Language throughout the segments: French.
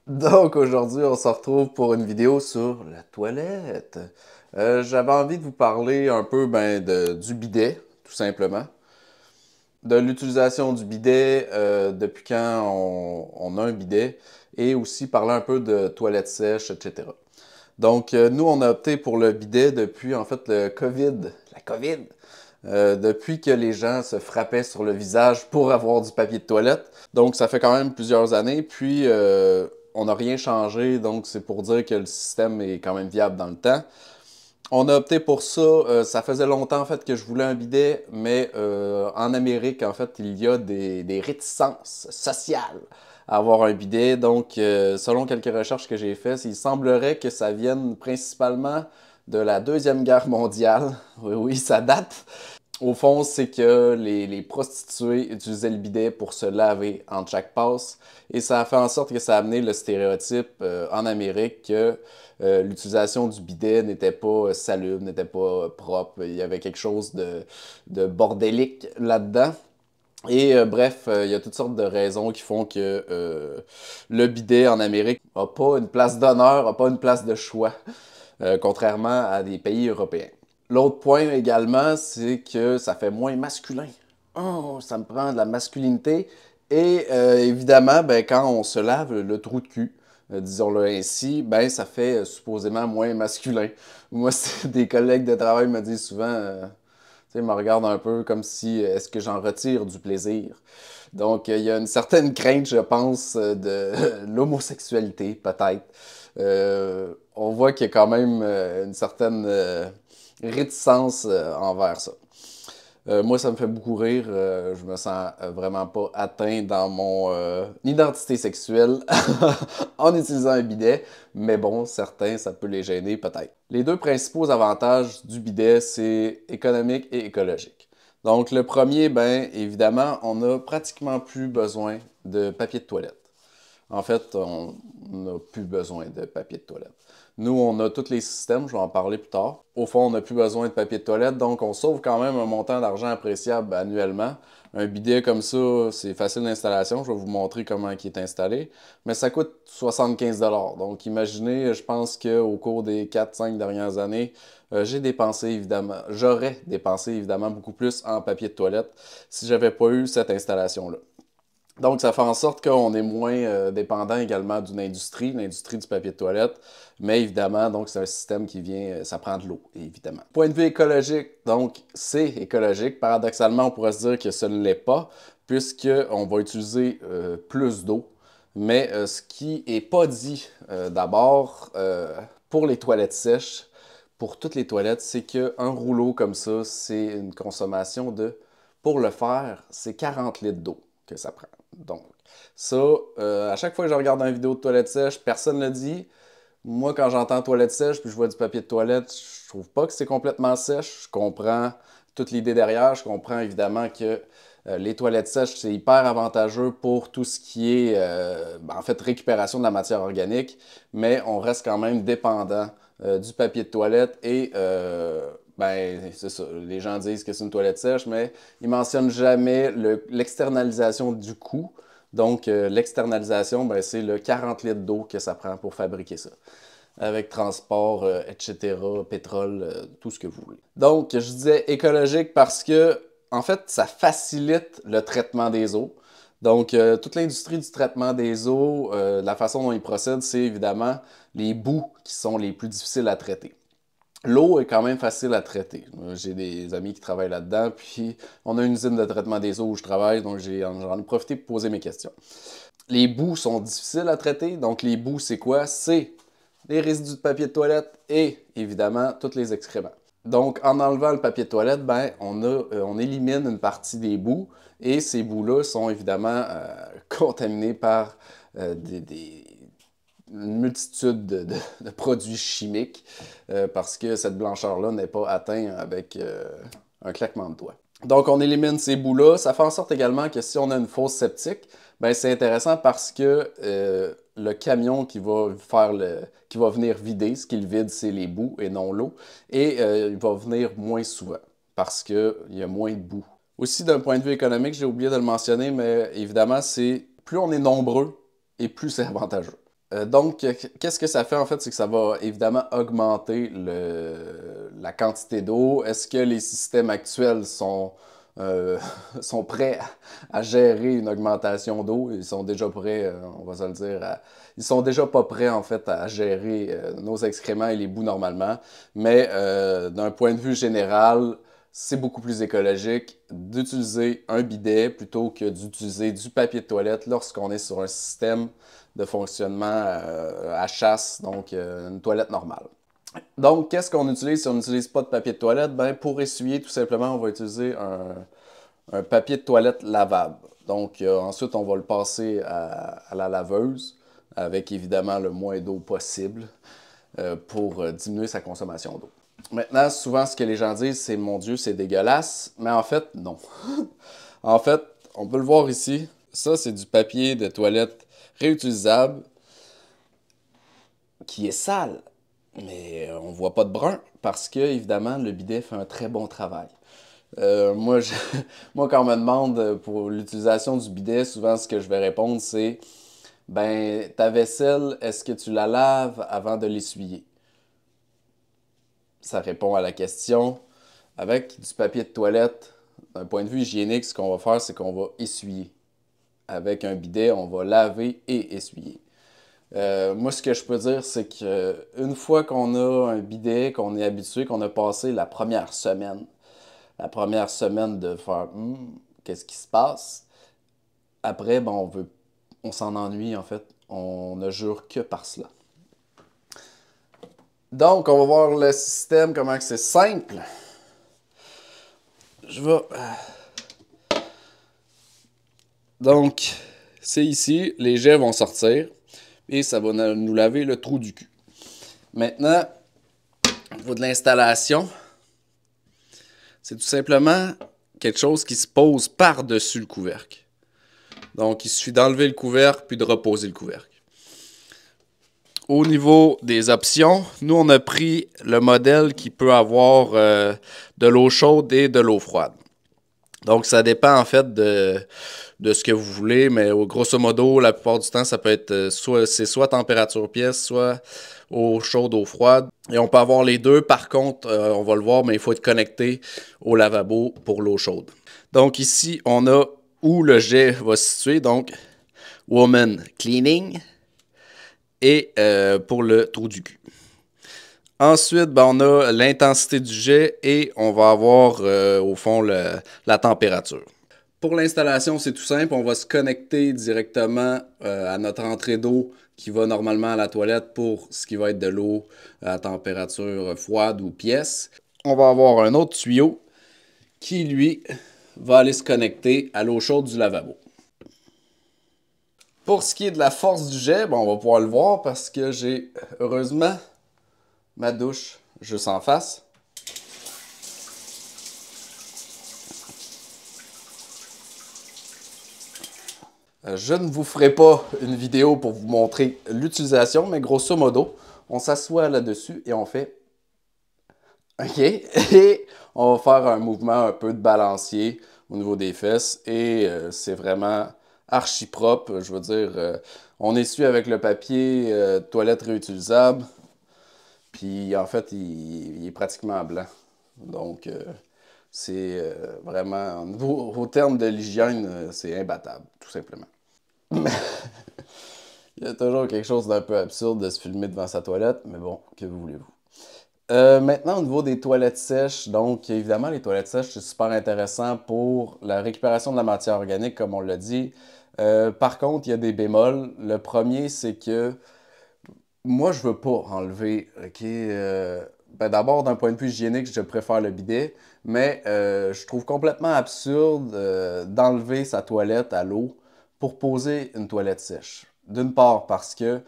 Donc aujourd'hui, on se retrouve pour une vidéo sur la toilette. J'avais envie de vous parler un peu du bidet, tout simplement. De l'utilisation du bidet, depuis quand on a un bidet, et aussi parler un peu de toilettes sèches, etc. Donc nous, on a opté pour le bidet depuis en fait le COVID, la COVID, depuis que les gens se frappaient sur le visage pour avoir du papier de toilette. Donc, ça fait quand même plusieurs années. Puis, on n'a rien changé. Donc, c'est pour dire que le système est quand même viable dans le temps. On a opté pour ça. Ça faisait longtemps, en fait, que je voulais un bidet. Mais en Amérique, en fait, il y a des réticences sociales à avoir un bidet. Donc, selon quelques recherches que j'ai faites, il semblerait que ça vienne principalement de la Deuxième Guerre mondiale. Oui, oui, ça date. Au fond, c'est que les prostituées utilisaient le bidet pour se laver entre chaque passe. Et ça a fait en sorte que ça a amené le stéréotype en Amérique que l'utilisation du bidet n'était pas salubre, n'était pas propre. Il y avait quelque chose de bordélique là-dedans. Et bref, il y a toutes sortes de raisons qui font que le bidet en Amérique n'a pas une place d'honneur, n'a pas une place de choix, contrairement à des pays européens. L'autre point également, c'est que ça fait moins masculin. Oh, ça me prend de la masculinité. Et évidemment, quand on se lave le trou de cul, disons-le ainsi, ça fait supposément moins masculin. Moi, des collègues de travail me disent souvent, ils me regardent un peu comme si, est-ce que j'en retire du plaisir? Donc, il y a une certaine crainte, je pense, de l'homosexualité, peut-être. On voit qu'il y a quand même une certaine réticence envers ça. Moi, ça me fait beaucoup rire. Je me sens vraiment pas atteint dans mon identité sexuelle en utilisant un bidet. Mais bon, certains, ça peut les gêner peut-être. Les deux principaux avantages du bidet, c'est économique et écologique. Donc, le premier, évidemment, on n'a pratiquement plus besoin de papier de toilette. En fait, on n'a plus besoin de papier de toilette. Nous, on a tous les systèmes, je vais en parler plus tard. Au fond, on n'a plus besoin de papier de toilette, donc on sauve quand même un montant d'argent appréciable annuellement. Un bidet comme ça, c'est facile d'installation. Je vais vous montrer comment il est installé. Mais ça coûte 75 $. Donc imaginez, je pense qu'au cours des 4-5 dernières années, j'aurais dépensé évidemment beaucoup plus en papier de toilette si j'avais pas eu cette installation-là. Donc, ça fait en sorte qu'on est moins dépendant également d'une industrie, l'industrie du papier de toilette. Mais évidemment, donc, c'est un système qui vient, ça prend de l'eau, évidemment. Point de vue écologique, donc, c'est écologique. Paradoxalement, on pourrait se dire que ce ne l'est pas, puisqu'on va utiliser plus d'eau. Mais ce qui n'est pas dit d'abord pour les toilettes sèches, pour toutes les toilettes, c'est qu'un rouleau comme ça, c'est une consommation pour le faire, c'est 40 litres d'eau que ça prend. Donc, ça, à chaque fois que je regarde une vidéo de toilette sèche, personne ne le dit. Moi, quand j'entends toilette sèche puis je vois du papier de toilette, je trouve pas que c'est complètement sèche. Je comprends toute l'idée derrière. Je comprends évidemment que les toilettes sèches, c'est hyper avantageux pour tout ce qui est, en fait, récupération de la matière organique, mais on reste quand même dépendant du papier de toilette et c'est ça. Les gens disent que c'est une toilette sèche, mais ils mentionnent jamais l'externalisation du coût. Donc, l'externalisation, c'est le 40 litres d'eau que ça prend pour fabriquer ça. Avec transport, etc., pétrole, tout ce que vous voulez. Donc, je disais écologique parce que, en fait, ça facilite le traitement des eaux. Donc, toute l'industrie du traitement des eaux, la façon dont ils procèdent, c'est évidemment les boues qui sont les plus difficiles à traiter. L'eau est quand même facile à traiter. J'ai des amis qui travaillent là-dedans, puis on a une usine de traitement des eaux où je travaille, donc j'en ai profité pour poser mes questions. Les boues sont difficiles à traiter, donc les boues, c'est quoi? C'est les résidus de papier de toilette et, évidemment, tous les excréments. Donc, en enlevant le papier de toilette, on élimine une partie des boues et ces boues-là sont évidemment contaminées par une multitude de produits chimiques parce que cette blancheur-là n'est pas atteinte avec un claquement de doigts. Donc, on élimine ces bouts-là. Ça fait en sorte également que si on a une fosse septique, c'est intéressant parce que le camion qui va venir vider, ce qu'il vide, c'est les bouts et non l'eau. Et il va venir moins souvent parce qu'il y a moins de boue. Aussi, d'un point de vue économique, j'ai oublié de le mentionner, mais évidemment, c'est plus on est nombreux et plus c'est avantageux. Donc, qu'est-ce que ça fait en fait? C'est que ça va évidemment augmenter la quantité d'eau. Est-ce que les systèmes actuels euh, sont prêts à gérer une augmentation d'eau? Ils sont déjà prêts, on va se le dire, ils sont déjà pas prêts en fait à gérer nos excréments et les boues normalement. Mais d'un point de vue général, c'est beaucoup plus écologique d'utiliser un bidet plutôt que d'utiliser du papier de toilette lorsqu'on est sur un système de fonctionnement à chasse, donc une toilette normale. Donc, qu'est-ce qu'on utilise si on n'utilise pas de papier de toilette? Ben, pour essuyer, tout simplement, on va utiliser un papier de toilette lavable. Donc, ensuite, on va le passer à la laveuse avec évidemment le moins d'eau possible pour diminuer sa consommation d'eau. Maintenant, souvent, ce que les gens disent, c'est mon Dieu, c'est dégueulasse. Mais en fait, non. En fait, on peut le voir ici. Ça, c'est du papier de toilette réutilisable qui est sale. Mais on voit pas de brun parce que, évidemment, le bidet fait un très bon travail. Moi, moi, quand on me demande pour l'utilisation du bidet, souvent ce que je vais répondre, c'est ben, ta vaisselle, est-ce que tu la laves avant de l'essuyer? Ça répond à la question. Avec du papier de toilette, d'un point de vue hygiénique, ce qu'on va faire, c'est qu'on va essuyer. Avec un bidet, on va laver et essuyer. Moi, ce que je peux dire, c'est qu'une fois qu'on a un bidet, qu'on est habitué, qu'on a passé la première semaine de faire qu'est-ce qui se passe, après, ben, on s'en ennuie en fait. On ne jure que par cela. Donc, on va voir le système, comment c'est simple. Je vais. Donc, c'est ici, les jets vont sortir et ça va nous laver le trou du cul. Maintenant, au niveau de l'installation, c'est tout simplement quelque chose qui se pose par-dessus le couvercle. Donc, il suffit d'enlever le couvercle puis de reposer le couvercle. Au niveau des options, nous, on a pris le modèle qui peut avoir de l'eau chaude et de l'eau froide. Donc, ça dépend en fait de ce que vous voulez, mais grosso modo, la plupart du temps, ça peut être soit température pièce, soit eau chaude, eau froide. Et on peut avoir les deux. Par contre, on va le voir, mais il faut être connecté au lavabo pour l'eau chaude. Donc ici, on a où le jet va se situer. Donc, Woman Cleaning et pour le trou du cul. Ensuite, ben, on a l'intensité du jet et on va avoir au fond la température. Pour l'installation, c'est tout simple. On va se connecter directement à notre entrée d'eau qui va normalement à la toilette pour ce qui va être de l'eau à température froide ou pièce. On va avoir un autre tuyau qui, lui, va aller se connecter à l'eau chaude du lavabo. Pour ce qui est de la force du jet, ben, on va pouvoir le voir parce que j'ai heureusement ma douche juste en face. Je ne vous ferai pas une vidéo pour vous montrer l'utilisation, mais grosso modo, on s'assoit là-dessus et on fait OK. Et on va faire un mouvement un peu de balancier au niveau des fesses et c'est vraiment archi propre. Je veux dire, on essuie avec le papier toilette réutilisable. Puis en fait, il est pratiquement blanc. Donc c'est vraiment, au terme de l'hygiène, c'est imbattable, tout simplement. Il y a toujours quelque chose d'un peu absurde de se filmer devant sa toilette, mais bon, que voulez-vous? Maintenant, au niveau des toilettes sèches, donc évidemment, les toilettes sèches, c'est super intéressant pour la récupération de la matière organique, comme on l'a dit. Par contre, il y a des bémols. Le premier, c'est que moi, je veux pas enlever, OK? Ben d'abord, d'un point de vue hygiénique, je préfère le bidet, mais je trouve complètement absurde d'enlever sa toilette à l'eau pour poser une toilette sèche. D'une part, parce que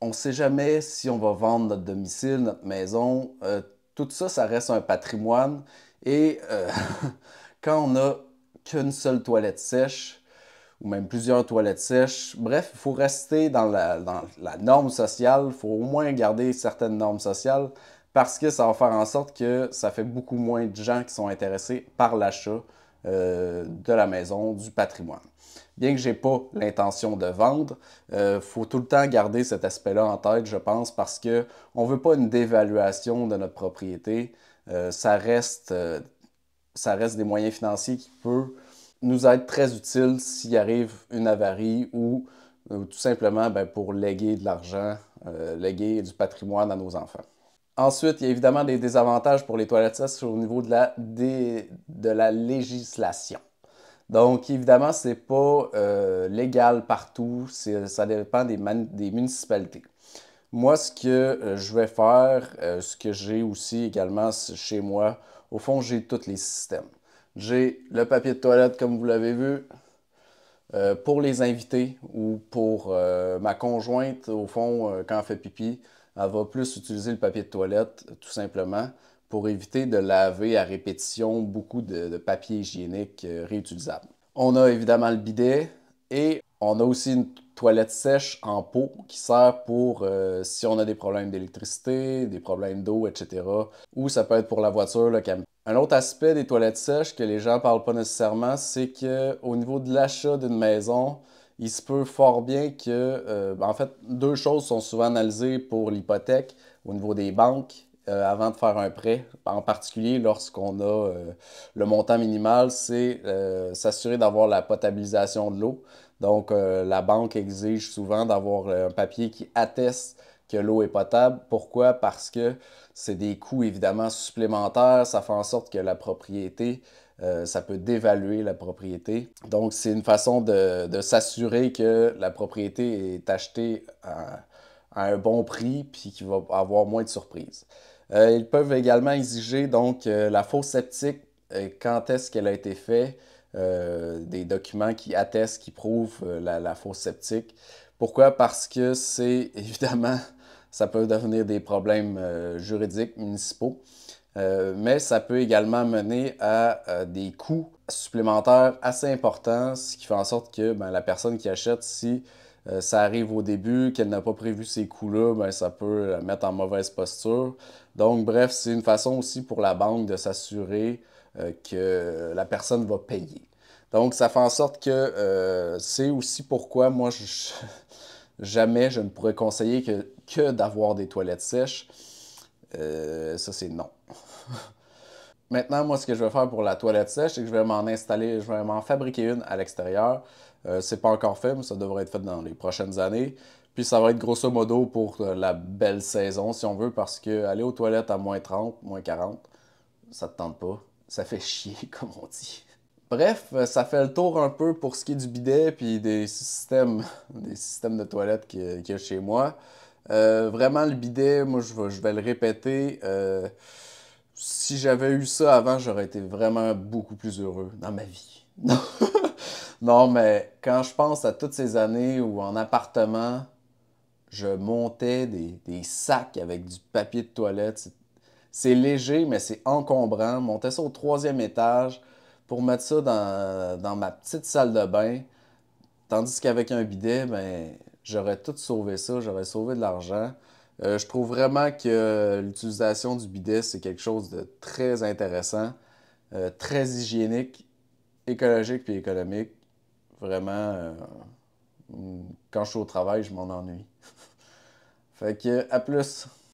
on ne sait jamais si on va vendre notre domicile, notre maison. Tout ça, ça reste un patrimoine. Et quand on n'a qu'une seule toilette sèche, ou même plusieurs toilettes sèches, bref, il faut rester dans la norme sociale. Il faut au moins garder certaines normes sociales parce que ça va faire en sorte que ça fait beaucoup moins de gens qui sont intéressés par l'achat de la maison, du patrimoine. Bien que je n'ai pas l'intention de vendre, il faut tout le temps garder cet aspect-là en tête, je pense, parce qu'on ne veut pas une dévaluation de notre propriété. Ça reste des moyens financiers qui peuvent nous être très utiles s'il arrive une avarie ou tout simplement pour léguer de l'argent, léguer du patrimoine à nos enfants. Ensuite, il y a évidemment des désavantages pour les toilettes sèches au niveau de la législation. Donc, évidemment, ce n'est pas légal partout, ça dépend des municipalités. Moi, ce que je vais faire, ce que j'ai aussi également chez moi, au fond, j'ai tous les systèmes. J'ai le papier de toilette, comme vous l'avez vu, pour les invités ou pour ma conjointe, au fond, quand elle fait pipi, elle va plus utiliser le papier de toilette, tout simplement, pour éviter de laver à répétition beaucoup de papier hygiénique réutilisable. On a évidemment le bidet et on a aussi une toilette sèche en pot qui sert pour si on a des problèmes d'électricité, des problèmes d'eau, etc. Ou ça peut être pour la voiture, le camion. Un autre aspect des toilettes sèches que les gens ne parlent pas nécessairement, c'est qu'au niveau de l'achat d'une maison, il se peut fort bien que, en fait, deux choses sont souvent analysées pour l'hypothèque au niveau des banques avant de faire un prêt. En particulier, lorsqu'on a le montant minimal, c'est s'assurer d'avoir la potabilisation de l'eau. Donc, la banque exige souvent d'avoir un papier qui atteste que l'eau est potable. Pourquoi? Parce que c'est des coûts évidemment supplémentaires. Ça fait en sorte que la propriété, ça peut dévaluer la propriété. Donc, c'est une façon de s'assurer que la propriété est achetée à un bon prix puis qu'il va avoir moins de surprises. Ils peuvent également exiger donc la fosse septique, quand est-ce qu'elle a été faite, des documents qui attestent, qui prouvent la fosse septique. Pourquoi? Parce que c'est évidemment, ça peut devenir des problèmes juridiques municipaux, mais ça peut également mener à des coûts supplémentaires assez importants, ce qui fait en sorte que la personne qui achète, si ça arrive au début, qu'elle n'a pas prévu ces coûts-là, ça peut la mettre en mauvaise posture. Donc, bref, c'est une façon aussi pour la banque de s'assurer que la personne va payer. Donc, ça fait en sorte que c'est aussi pourquoi moi, jamais je ne pourrais conseiller que d'avoir des toilettes sèches. Ça, c'est non. Maintenant, moi, ce que je vais faire pour la toilette sèche, c'est que je vais m'en installer, je vais m'en fabriquer une à l'extérieur. C'est pas encore fait, mais ça devrait être fait dans les prochaines années. Puis ça va être grosso modo pour la belle saison, si on veut, parce que aller aux toilettes à moins 30, moins 40, ça te tente pas. Ça fait chier, comme on dit. Bref, ça fait le tour un peu pour ce qui est du bidet puis des systèmes de toilette qu'il y a chez moi. Vraiment, le bidet, moi, je vais le répéter. Si j'avais eu ça avant, j'aurais été vraiment beaucoup plus heureux dans ma vie. Non, mais quand je pense à toutes ces années où en appartement, je montais des sacs avec du papier de toilette. C'est léger, mais c'est encombrant. Monter ça au troisième étage pour mettre ça dans ma petite salle de bain. Tandis qu'avec un bidet, j'aurais tout sauvé ça, j'aurais sauvé de l'argent. Je trouve vraiment que l'utilisation du bidet, c'est quelque chose de très intéressant, très hygiénique, écologique puis économique. Vraiment, quand je suis au travail, je m'en ennuie. Fait que, à plus!